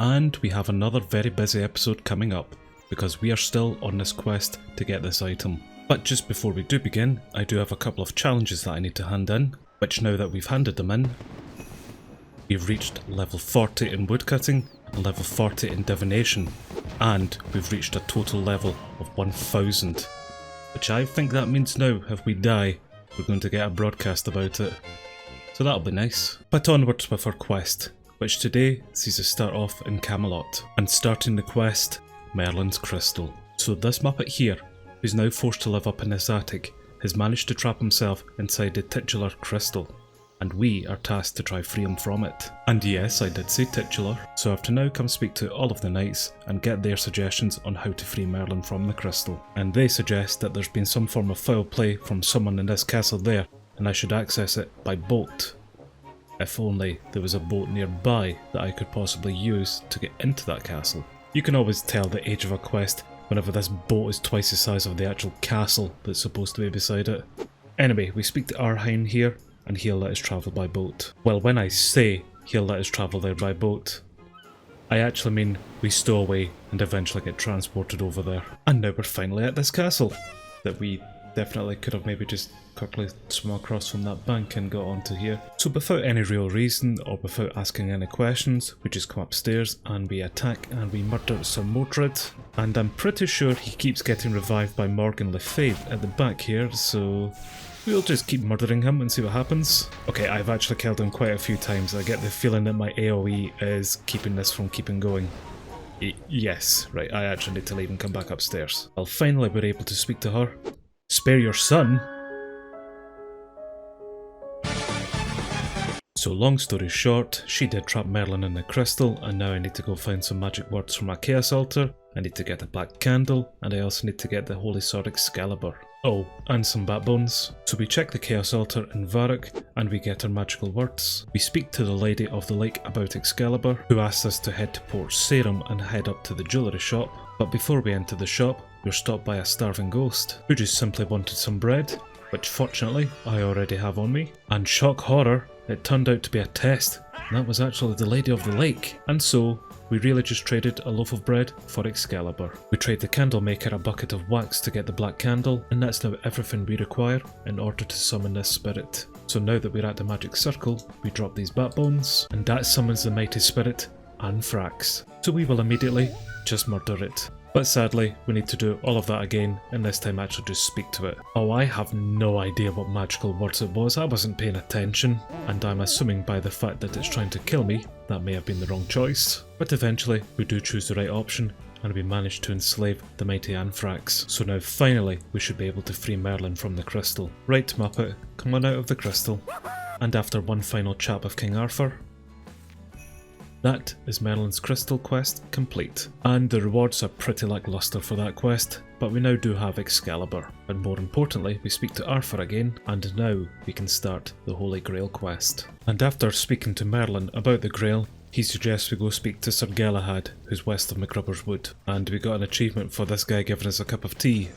And we have another very busy episode coming up, because we are still on this quest to get this item. But just before we do begin, I do have a couple of challenges that I need to hand in, which now that we've handed them in, we've reached level 40 in woodcutting, level 40 in divination, and we've reached a total level of 1000. Which I think that means now, if we die, we're going to get a broadcast about it. So that'll be nice. But onwards with our quest, which today sees us start off in Camelot, and starting the quest, Merlin's Crystal. So this Muppet here, who's now forced to live up in this attic, has managed to trap himself inside the titular crystal, and we are tasked to try free him from it. And yes, I did say titular, so I have to now come speak to all of the knights and get their suggestions on how to free Merlin from the crystal. And they suggest that there's been some form of foul play from someone in this castle there, and I should access it by boat. If only there was a boat nearby that I could possibly use to get into that castle. You can always tell the age of a quest whenever this boat is twice the size of the actual castle that's supposed to be beside it. Anyway, we speak to Arheim here, and he'll let us travel by boat. Well, when I say he'll let us travel there by boat, I actually mean we stow away and eventually get transported over there. And now we're finally at this castle that we definitely could have maybe just quickly swum across from that bank and got onto here. So without any real reason or without asking any questions, we just come upstairs and we attack and we murder Sir Mort'ton. And I'm pretty sure he keeps getting revived by Morgan Le Fay at the back here, so we'll just keep murdering him and see what happens. Okay, I've actually killed him quite a few times. I get the feeling that my AoE is keeping this from keeping going. Yes, right, I actually need to leave and come back upstairs. Well, finally we're able to speak to her. Spare your son? So long story short, she did trap Merlin in the crystal, and now I need to go find some magic words from our chaos altar. I need to get a black candle, and I also need to get the holy sword Excalibur. Oh, and some backbones. So we check the chaos altar in Varrock, and we get our magical words. We speak to the lady of the lake about Excalibur, who asks us to head to Port Sarum and head up to the jewellery shop. But before we enter the shop, we're stopped by a starving ghost, who just simply wanted some bread, which fortunately I already have on me. And shock horror, it turned out to be a test, and that was actually the lady of the lake. And so, we really just traded a loaf of bread for Excalibur. We trade the candle maker a bucket of wax to get the black candle, and that's now everything we require in order to summon this spirit. So now that we're at the magic circle, we drop these backbones, and that summons the mighty spirit, Anthrax. So we will immediately just murder it. But sadly, we need to do all of that again, and this time actually just speak to it. Oh, I have no idea what magical words it was, I wasn't paying attention, and I'm assuming by the fact that it's trying to kill me, that may have been the wrong choice. But eventually, we do choose the right option, and we manage to enslave the mighty Anthrax. So now finally, we should be able to free Merlin from the crystal. Right, Muppet, come on out of the crystal. And after one final chat with King Arthur, that is Merlin's Crystal quest complete. And the rewards are pretty lackluster for that quest, but we now do have Excalibur. And more importantly, we speak to Arthur again, and now we can start the Holy Grail quest. And after speaking to Merlin about the Grail, he suggests we go speak to Sir Galahad, who's west of McRubber's Wood. And we got an achievement for this guy giving us a cup of tea.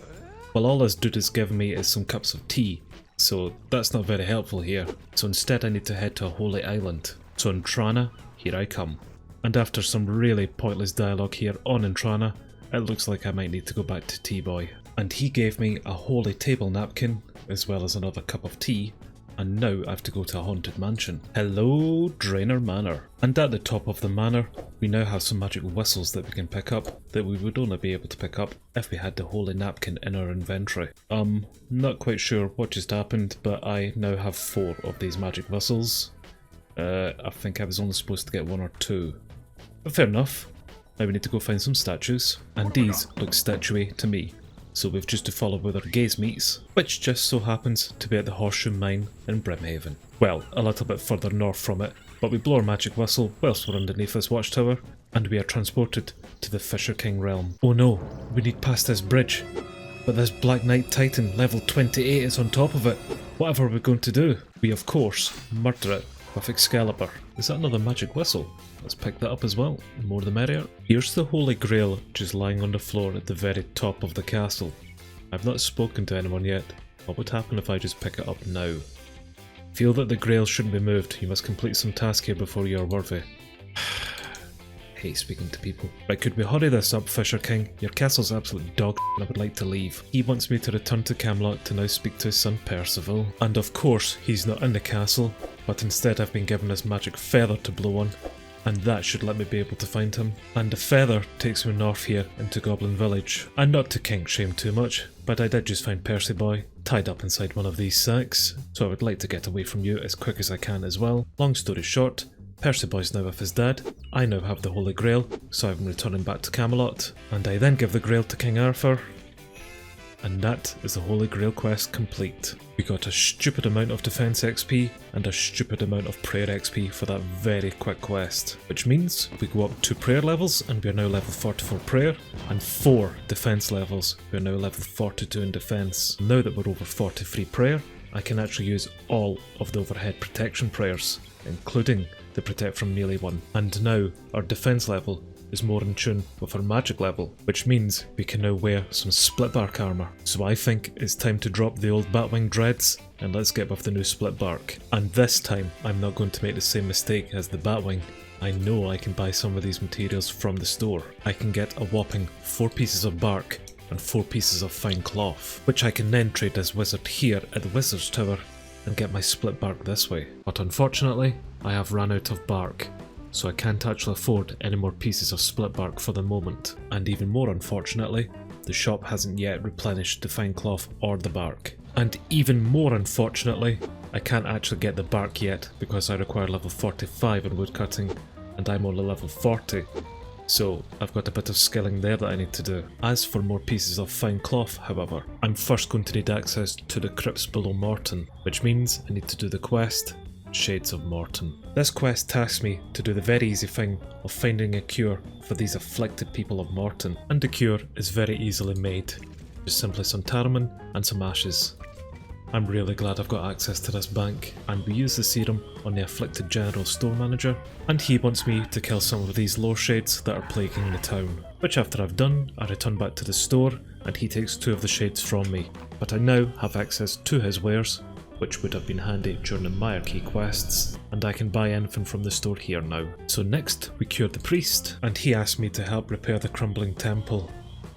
Well, all this dude has given me is some cups of tea, so that's not very helpful here. So instead I need to head to a holy island. So in Trana, here I come. And after some really pointless dialogue here on Intrana, it looks like I might need to go back to T-Boy. And he gave me a holy table napkin, as well as another cup of tea, and now I have to go to a haunted mansion. Hello, Drainer Manor. And at the top of the manor, we now have some magic whistles that we can pick up, that we would only be able to pick up if we had the holy napkin in our inventory. Not quite sure what just happened, but I now have 4 of these magic whistles. I think I was only supposed to get 1 or 2. But fair enough. Now we need to go find some statues, and these look statuey to me. So we've just to follow where our gaze meets, which just so happens to be at the Horseshoe Mine in Brimhaven. Well, a little bit further north from it, but we blow our magic whistle whilst we're underneath this watchtower, and we are transported to the Fisher King realm. Oh no, we need past this bridge, but this Black Knight Titan level 28 is on top of it. Whatever are we going to do? We of course murder it with Excalibur. Is that another magic whistle? Let's pick that up as well, the more the merrier. Here's the Holy Grail just lying on the floor at the very top of the castle. I've not spoken to anyone yet. What would happen if I just pick it up now? Feel that the Grail shouldn't be moved, you must complete some task here before you are worthy. hate speaking to people. Right, could we hurry this up, Fisher King? Your castle's absolute dog and I would like to leave. He wants me to return to Camelot to now speak to his son Percival. And of course, he's not in the castle, but instead I've been given his magic feather to blow on. And that should let me be able to find him. And the feather takes me north here into Goblin Village. And not to kink shame too much, but I did just find Percy Boy tied up inside one of these sacks, so I would like to get away from you as quick as I can as well. Long story short, Percy Boy's now with his dad, I now have the Holy Grail, so I'm returning back to Camelot, and I then give the Grail to King Arthur. And that is the Holy Grail quest complete. We got a stupid amount of defense XP and a stupid amount of prayer XP for that very quick quest. Which means we go up 2 prayer levels and we are now level 44 prayer, and 4 defense levels, we are now level 42 in defense. Now that we're over 43 prayer, I can actually use all of the overhead protection prayers, including the protect from melee one. And now our defense level is more in tune with our magic level, which means we can now wear some Splitbark armour. So I think it's time to drop the old Batwing dreads and let's get with the new Splitbark. And this time I'm not going to make the same mistake as the Batwing. I know I can buy some of these materials from the store. I can get a whopping 4 pieces of bark and 4 pieces of fine cloth, which I can then trade as wizard here at the Wizard's Tower and get my Splitbark this way. But unfortunately, I have run out of bark, so I can't actually afford any more pieces of Splitbark for the moment. And even more unfortunately, the shop hasn't yet replenished the fine cloth or the bark. And even more unfortunately, I can't actually get the bark yet because I require level 45 in woodcutting and I'm only level 40. So I've got a bit of skilling there that I need to do. As for more pieces of fine cloth, however, I'm first going to need access to the crypts below Mort'ton, which means I need to do the quest Shades of Mort'ton. This quest tasks me to do the very easy thing of finding a cure for these afflicted people of Mort'ton, and the cure is very easily made. Just simply some tarramin and some ashes. I'm really glad I've got access to this bank, and we use the serum on the afflicted general store manager, and he wants me to kill some of these low shades that are plaguing the town. Which after I've done, I return back to the store and he takes 2 of the shades from me. But I now have access to his wares, which would have been handy during the Mire Key quests, and I can buy anything from the store here now. So next we cure the priest, and he asked me to help repair the crumbling temple.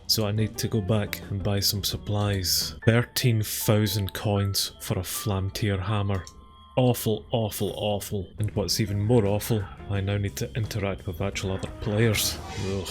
So I need to go back and buy some supplies. 13,000 coins for a Flamtier hammer. Awful, awful, awful. And what's even more awful, I now need to interact with actual other players. Ugh.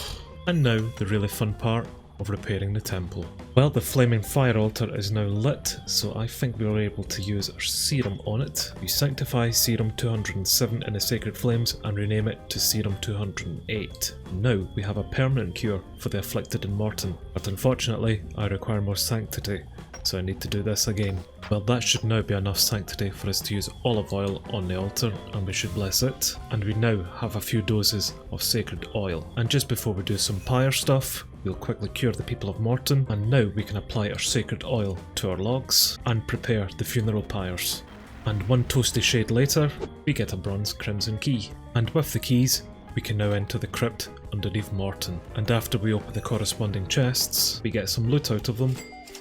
And now the really fun part of repairing the temple. Well, the flaming fire altar is now lit, so I think we are able to use our serum on it. We sanctify serum 207 in the sacred flames and rename it to serum 208. Now we have a permanent cure for the afflicted in Mort'ton, but unfortunately I require more sanctity, so I need to do this again. Well, that should now be enough sanctity for us to use olive oil on the altar, and we should bless it. And we now have a few doses of sacred oil. And just before we do some pyre stuff, we'll quickly cure the people of Mort'ton, and now we can apply our sacred oil to our logs and prepare the funeral pyres. And 1 toasty shade later, we get a bronze crimson key. And with the keys, we can now enter the crypt underneath Mort'ton. And after we open the corresponding chests, we get some loot out of them.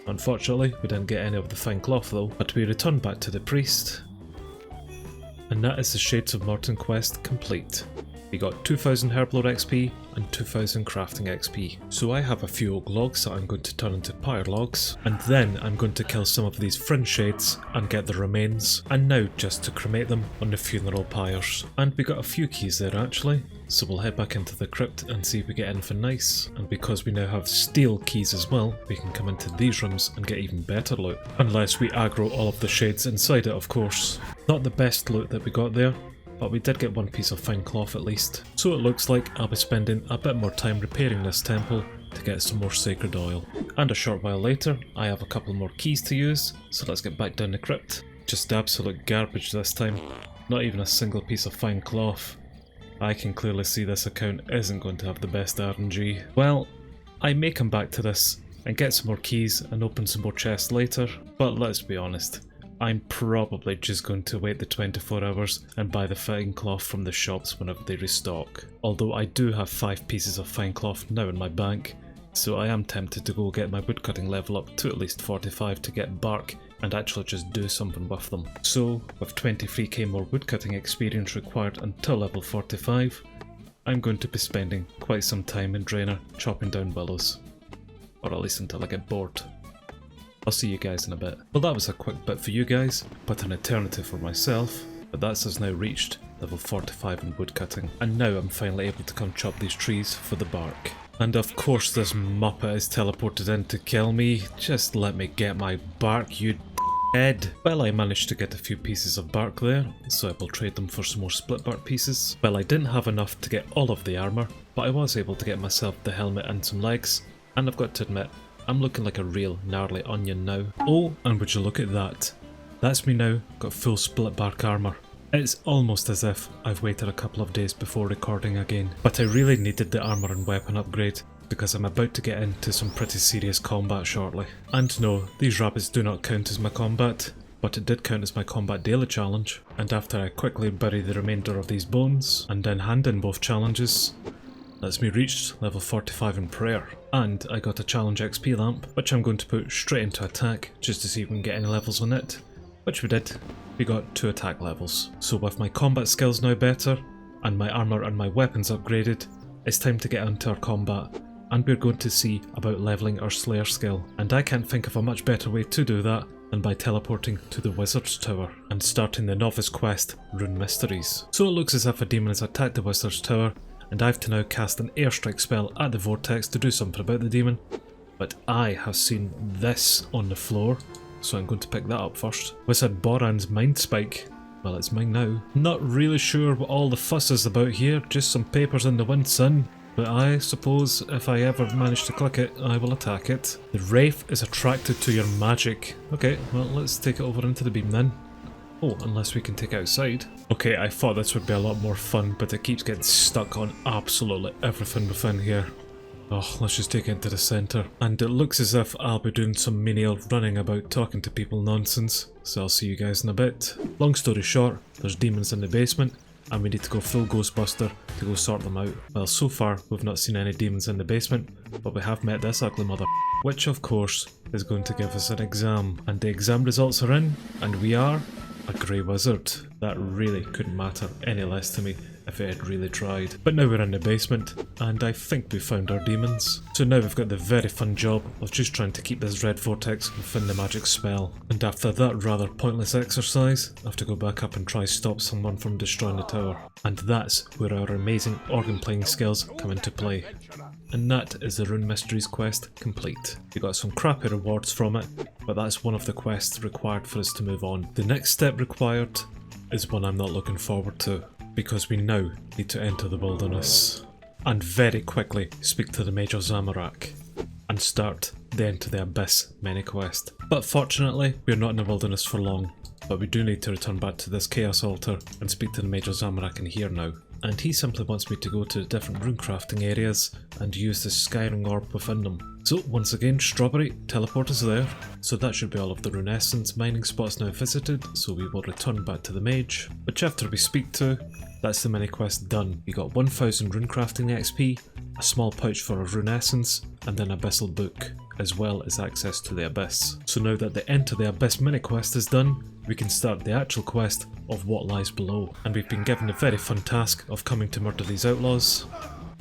Unfortunately, we didn't get any of the fine cloth though, but we return back to the priest. And that is the Shades of Mort'ton quest complete. We got 2000 Herblore XP and 2000 crafting XP. So I have a few oak logs that I'm going to turn into pyre logs, and then I'm going to kill some of these fringe shades and get the remains, and now just to cremate them on the funeral pyres. And we got a few keys there actually, so we'll head back into the crypt and see if we get anything nice. And because we now have steel keys as well, we can come into these rooms and get even better loot. Unless we aggro all of the shades inside it, of course. Not the best loot that we got there, but we did get 1 piece of fine cloth at least. So it looks like I'll be spending a bit more time repairing this temple to get some more sacred oil. And a short while later, I have a couple more keys to use, so let's get back down the crypt. Just absolute garbage this time. Not even a single piece of fine cloth. I can clearly see this account isn't going to have the best RNG. Well, I may come back to this and get some more keys and open some more chests later, but let's be honest, I'm probably just going to wait the 24 hours and buy the fine cloth from the shops whenever they restock. Although I do have 5 pieces of fine cloth now in my bank, so I am tempted to go get my woodcutting level up to at least 45 to get bark and actually just do something with them. So, with 23k more woodcutting experience required until level 45, I'm going to be spending quite some time in Draenor chopping down willows. Or at least until I get bored. I'll see you guys in a bit. Well, that was a quick bit for you guys, but an eternity for myself. But that's us now reached level 45 in woodcutting. And now I'm finally able to come chop these trees for the bark. And of course this muppet is teleported in to kill me. Just let me get my bark, you head. Well, I managed to get a few pieces of bark there, so I will trade them for some more Splitbark pieces. Well, I didn't have enough to get all of the armour, but I was able to get myself the helmet and some legs. And I've got to admit, I'm looking like a real gnarly onion now. Oh, and would you look at that. That's me now, got full Splitbark armour. It's almost as if I've waited a couple of days before recording again. But I really needed the armour and weapon upgrade, because I'm about to get into some pretty serious combat shortly. And no, these rabbits do not count as my combat, but it did count as my combat daily challenge. And after I quickly bury the remainder of these bones, and then hand in both challenges, that's me reached level 45 in prayer. And I got a challenge XP lamp, which I'm going to put straight into attack, just to see if we can get any levels on it. Which we did. We got 2 attack levels. So with my combat skills now better, and my armour and my weapons upgraded, it's time to get into our combat, and we're going to see about levelling our Slayer skill. And I can't think of a much better way to do that than by teleporting to the Wizard's Tower and starting the novice quest, Rune Mysteries. So it looks as if a demon has attacked the Wizard's Tower, and I have to now cast an airstrike spell at the vortex to do something about the demon. But I have seen this on the floor, so I'm going to pick that up first. Wizard Boran's Mind Spike. Well, it's mine now. Not really sure what all the fuss is about here, just some papers in the wind, son. But I suppose if I ever manage to click it, I will attack it. The Wraith is attracted to your magic. Okay, well, let's take it over into the beam then. Oh, unless we can take it outside. Okay, I thought this would be a lot more fun, but it keeps getting stuck on absolutely everything within here. Oh, let's just take it into the centre. And it looks as if I'll be doing some menial running about talking to people nonsense, so I'll see you guys in a bit. Long story short, there's demons in the basement, and we need to go full Ghostbuster to go sort them out. Well, so far we've not seen any demons in the basement, but we have met this ugly mother, which of course is going to give us an exam. And the exam results are in, and we are a grey wizard. That really couldn't matter any less to me if it had really tried. But now we're in the basement, and I think we found our demons. So now we've got the very fun job of just trying to keep this red vortex within the magic spell. And after that rather pointless exercise, I have to go back up and try stop someone from destroying the tower. And that's where our amazing organ playing skills come into play. And that is the Rune Mysteries quest complete. We got some crappy rewards from it, but that's one of the quests required for us to move on. The next step required is one I'm not looking forward to, because we now need to enter the wilderness. And very quickly speak to the Major Zamorak, and start the Into the Abyss mini quest. But fortunately, we're not in the wilderness for long, but we do need to return back to this Chaos Altar and speak to the Major Zamorak in here now. And he simply wants me to go to different rune crafting areas and use the Skyring Orb within them. So once again, Strawberry, teleport us there. So that should be all of the rune essence mining spots now visited, so we will return back to the mage, which after we speak to, that's the mini quest done. We got 1000 rune crafting XP, a small pouch for a rune essence, and an abyssal book, as well as access to the abyss. So now that the Enter the Abyss mini quest is done, we can start the actual quest of what lies below. And we've been given the very fun task of coming to murder these outlaws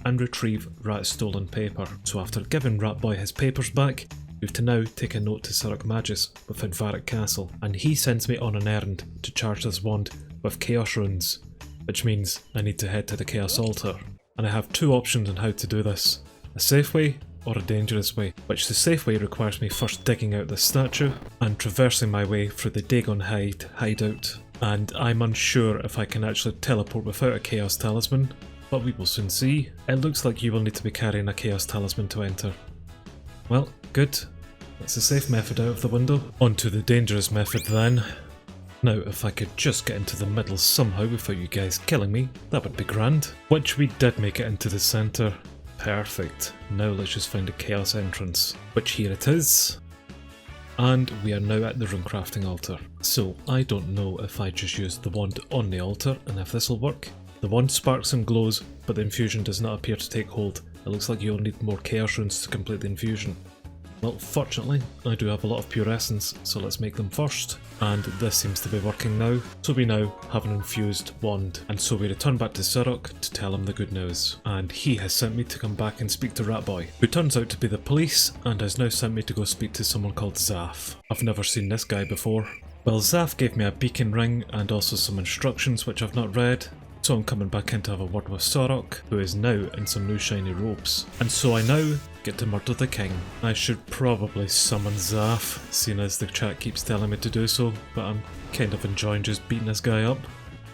and retrieve Rat's stolen paper. So after giving Ratboy his papers back, we have to now take a note to Sir Magus within Varric Castle, and he sends me on an errand to charge this wand with Chaos Runes, which means I need to head to the Chaos Altar. And I have 2 options on how to do this: a safe way or a dangerous way, which the safe way requires me first digging out this statue and traversing my way through the Dagon hideout. And I'm unsure if I can actually teleport without a Chaos Talisman, but we will soon see. It looks like you will need to be carrying a Chaos Talisman to enter. Well, good. That's the safe method out of the window. On to the dangerous method then. Now, if I could just get into the middle somehow without you guys killing me, that would be grand. Which we did make it into the centre. Perfect. Now let's just find a Chaos entrance. Which here it is. And we are now at the runecrafting altar. So I don't know if I just use the wand on the altar and if this will work. The wand sparks and glows, but the infusion does not appear to take hold. It looks like you'll need more Chaos runes to complete the infusion. Well, fortunately, I do have a lot of pure essence, so let's make them first. And this seems to be working now. So we now have an infused wand. And so we return back to Surrock to tell him the good news. And he has sent me to come back and speak to Ratboy, who turns out to be the police and has now sent me to go speak to someone called Zaf. I've never seen this guy before. Well, Zaf gave me a beacon ring and also some instructions which I've not read. So I'm coming back in to have a word with Surrock, who is now in some new shiny robes. And so I now get to murder the king. I should probably summon Zaf, seeing as the chat keeps telling me to do so, but I'm kind of enjoying just beating this guy up.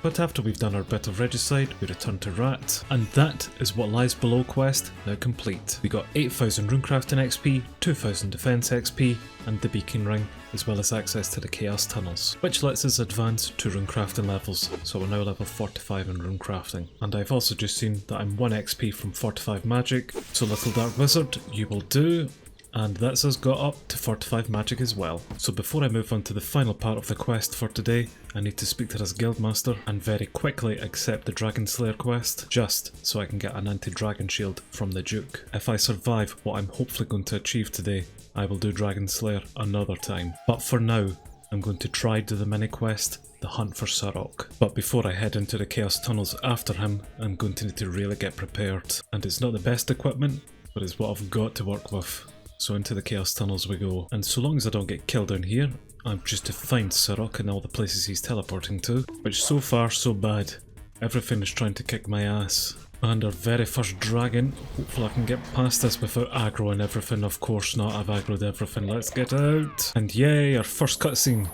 But after we've done our bit of regicide, we return to Rat, and that is what lies below quest, now complete. We got 8,000 runecrafting XP, 2,000 defense XP, and the beacon ring, as well as access to the chaos tunnels, which lets us advance to runecrafting levels, so we're now level 45 in runecrafting. And I've also just seen that I'm 1 XP from 45 magic, so little dark wizard, you will do. And that's us got up to 45 magic as well. So before I move on to the final part of the quest for today, I need to speak to this guildmaster and very quickly accept the Dragon Slayer quest, just so I can get an anti-dragon shield from the Duke. If I survive what I'm hopefully going to achieve today, I will do Dragon Slayer another time. But for now, I'm going to try do the mini quest, the hunt for Surrock. But before I head into the chaos tunnels after him, I'm going to need to really get prepared. And it's not the best equipment, but it's what I've got to work with. So into the chaos tunnels we go, and so long as I don't get killed down here, I'm just to find Surrock and all the places he's teleporting to, which so far so bad. Everything is trying to kick my ass. And our very first dragon, hopefully I can get past this without aggro and everything. Of course not, I've aggroed everything, let's get out! And yay, our first cutscene!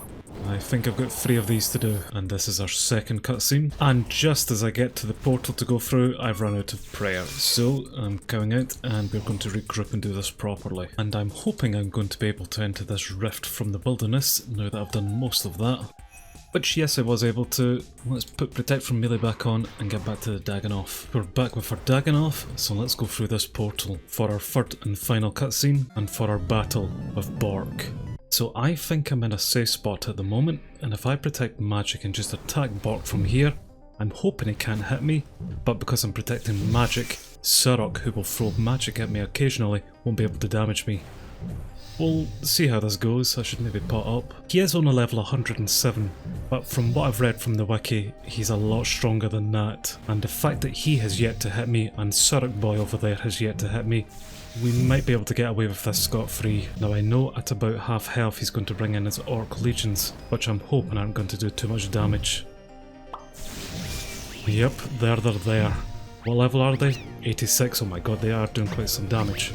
I think I've got 3 of these to do, and this is our second cutscene. And just as I get to the portal to go through, I've run out of prayer. So I'm going out and we're going to regroup and do this properly. And I'm hoping I'm going to be able to enter this rift from the wilderness now that I've done most of that. Which yes, I was able to. Let's put protect from melee back on and get back to the Dagannoth. We're back with our Dagannoth, so let's go through this portal for our third and final cutscene and for our battle with Bork'd. So I think I'm in a safe spot at the moment, and if I protect magic and just attack Bork'd from here, I'm hoping he can't hit me, but because I'm protecting magic, Surrock, who will throw magic at me occasionally, won't be able to damage me. We'll see how this goes, I should maybe pot up. He is on a level 107, but from what I've read from the wiki, he's a lot stronger than that. And the fact that he has yet to hit me, and Surrock boy over there has yet to hit me, we might be able to get away with this scot-free. Now I know at about half health he's going to bring in his Orc Legions, which I'm hoping aren't going to do too much damage. Yep, they're there. What level are they? 86, oh my god, they are doing quite some damage.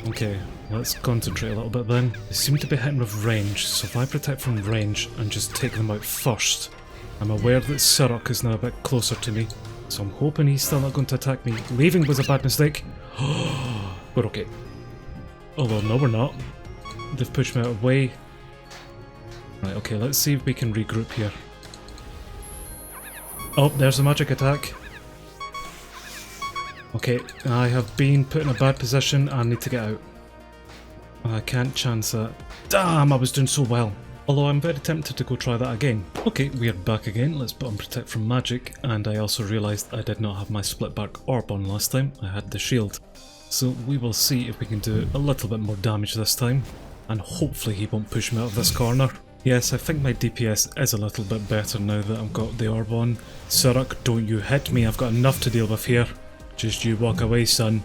Okay, let's concentrate a little bit then. They seem to be hitting with range, so if I protect from range and just take them out first, I'm aware that Surrock is now a bit closer to me, so I'm hoping he's still not going to attack me. Leaving was a bad mistake. We're okay. Although, no we're not. They've pushed me out of the way. Right, okay, let's see if we can regroup here. Oh, there's a magic attack. Okay, I have been put in a bad position and need to get out. I can't chance that. Damn, I was doing so well. Although I'm very tempted to go try that again. Okay, we are back again. Let's put on protect from magic, and I also realised I did not have my Splitbark orb on last time. I had the shield. So we will see if we can do a little bit more damage this time, and hopefully he won't push me out of this corner. Yes, I think my DPS is a little bit better now that I've got the orb on. Surrock, don't you hit me, I've got enough to deal with here. Just you walk away, son.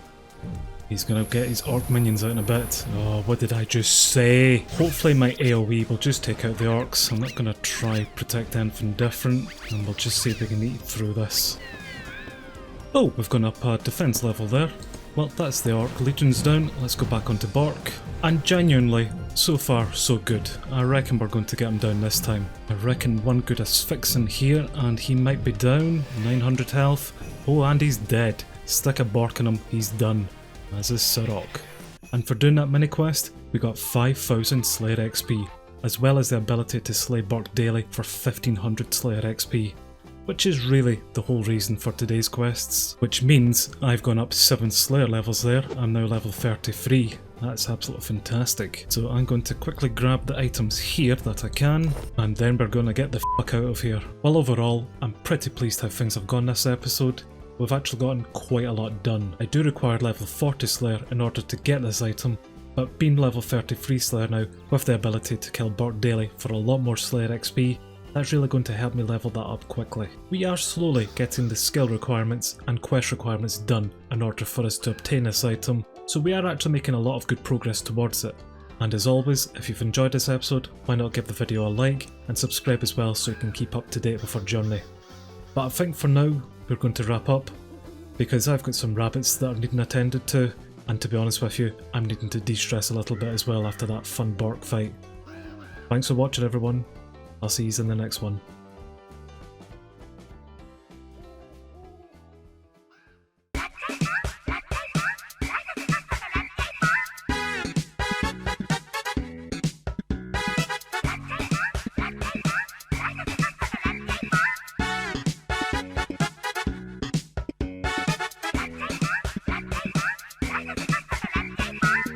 He's gonna get his orc minions out in a bit. Oh, what did I just say? Hopefully my AoE will just take out the orcs. I'm not gonna try protect anything different, and we'll just see if we can eat through this. Oh, we've gone up a defense level there. Well, that's the orc legions down. Let's go back onto Bork'd. And genuinely, so far so good. I reckon we're going to get him down this time. I reckon one good asphyxion here and he might be down. 900 health. Oh, and he's dead. Stick a Bork in him, he's done. As is Surrock. And for doing that mini quest, we got 5,000 Slayer XP, as well as the ability to slay Bork'd daily for 1500 Slayer XP. Which is really the whole reason for today's quests. Which means I've gone up 7 Slayer levels there, I'm now level 33. That's absolutely fantastic. So I'm going to quickly grab the items here that I can, and then we're going to get the fuck out of here. Well, overall, I'm pretty pleased how things have gone this episode. we've actually gotten quite a lot done. I do require level 40 Slayer in order to get this item, but being level 33 Slayer now, with the ability to kill Bork'd daily for a lot more Slayer XP, that's really going to help me level that up quickly. We are slowly getting the skill requirements and quest requirements done in order for us to obtain this item, so we are actually making a lot of good progress towards it. And as always, if you've enjoyed this episode, why not give the video a like and subscribe as well so you can keep up to date with our journey. But I think for now, we're going to wrap up, because I've got some rabbits that are needing attended to, and to be honest with you, I'm needing to de-stress a little bit as well after that fun Bork fight. Thanks for watching everyone. I'll see you in the next one.